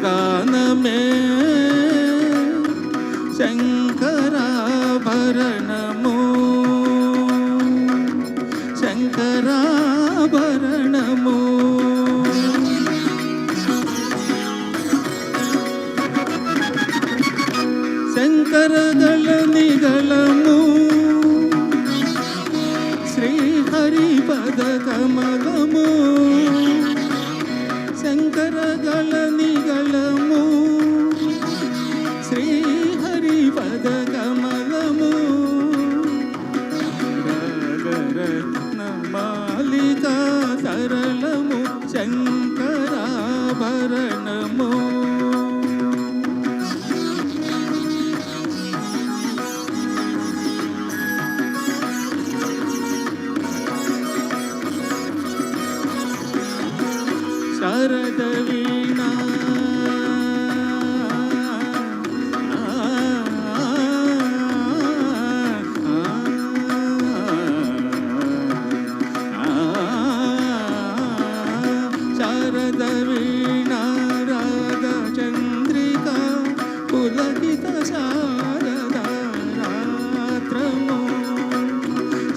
గానమే శంకరాభరణము శంకరాభరణము శంకరగల నిగళము శ్రీహరి పద కమలము శంకరగల నిగళము శ్రీహరి పద కమలము రాగరత్న మాలిక సరళము శంకరాభరణము శారద వీణా శారద వీణా రాగ చంద్రిక పులకిత శారద రాత్రము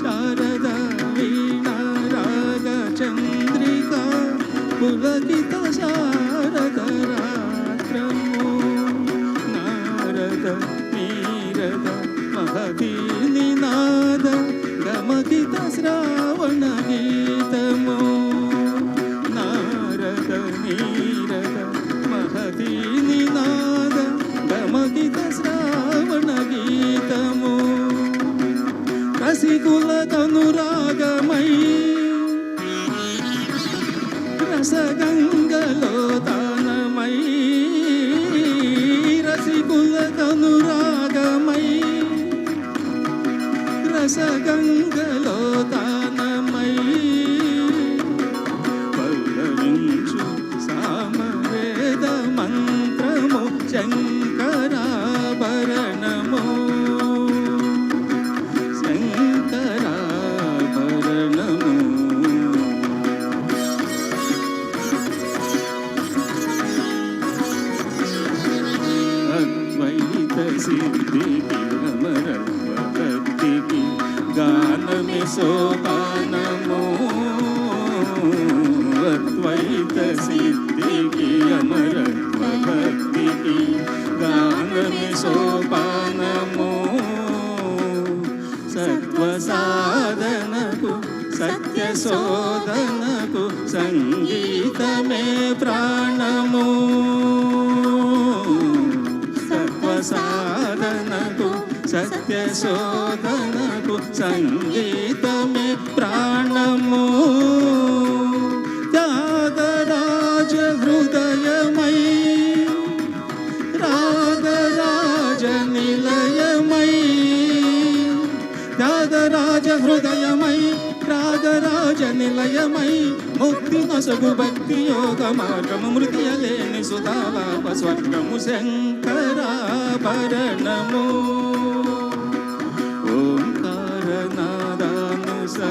శారద వీణా రాగ చంద్రిక పులకిత శారద రాత్రము నారద నీరద మహదీ నినాద గమకిత శ్రావణ గీతము నారద నీరద మహదీ నినాద గమకిత శ్రావణ గీతము రసికుల కనురాగమై రసగంగలో తానమై రసికుల కనురాగమై రసగంగలో తానమై పల్లవించు సామవేద మంత్రము శంకరాభరణము శంకరాభరణము సిద్ధికి అమరత్వ భక్తికి గానమే సోపానము అద్వైత సిద్ధికి అమరత్వ భక్తికి గానమే సోపానము సత్వ సాధనకు సత్య శోధనకు సంగీతమే ప్రాణము సాధనకు సత్య శోధనకు సంగీతమే ప్రాణము త్యాగరాజ హృదయమై రాగరాజ నిలయమై త్యాగరాజ హృదయమై రాగరాజ నిలయమై ముక్తి నొసగు భక్తి యోగ మార్గము మృతియలేని సుధాలాప స్వర్గము శంకరాభరణము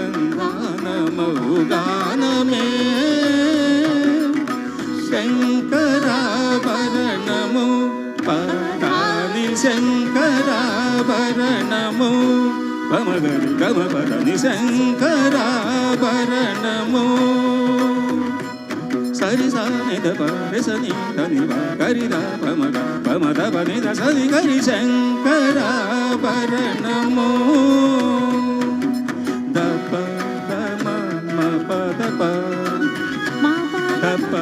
ఓంకారనాదానుసంధానమౌ గానమే శంకరాభరణము పదాని శంకరాభరణము పమగరి గమపదని శంకరాభరణము సరి సాని ద పరి సని దని గరి ద పమగ పమద పని ద సని గరి శంకరాభరణము ద ప ద మ మ ప ద ప ద ప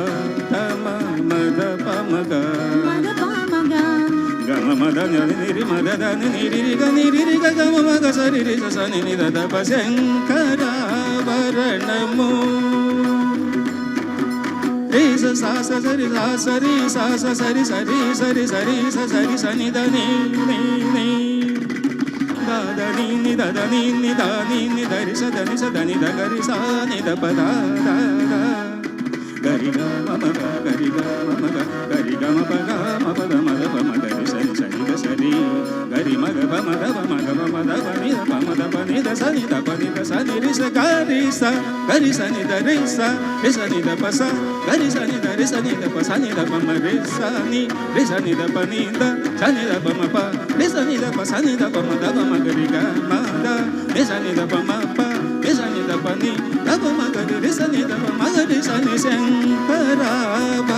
ద మ మ ద ప మ గ గమ మద నిరి మద దని నిరి గ గమ మగ సరి రి స ని ని ద ద ప శంకరాభరణము రి స స స సరి స సరి స స సరి సరి సరి సరి స సరి స ని ద ని ని ని ద ద ని ని ద ద ని ని ద ని ని ద రి స ద ని స ద ని ద గ రి స ని ద ప ద ద ద గరి గ మ మ గ గరి గ మ మ గ గరి గ మ ప గ మ ప ద మ ద ప మ గ రి స ని స ని గ స రి గ గరి మగ పమ దవ మగ పమ దవ ని ద పమ దవ ని ద సని ద పని ద సని రి స గరి స గరి సని ద రి స రి సని ద ప స గరి సని ద రి సని ద ప సని ద పమ రి సని రి సని ద పని ద సని ద పమ ప రి సని ద ప సని ద పమ దవ మగ రి గ మ ద రి సని ద పమ ప రి సని ద పని దవ మగ రి సని ద ప మగ రి సని శంకరాభరణము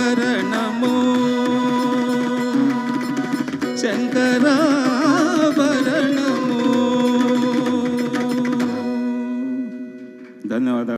శంకరాభరణము. ధన్యవాదాలు.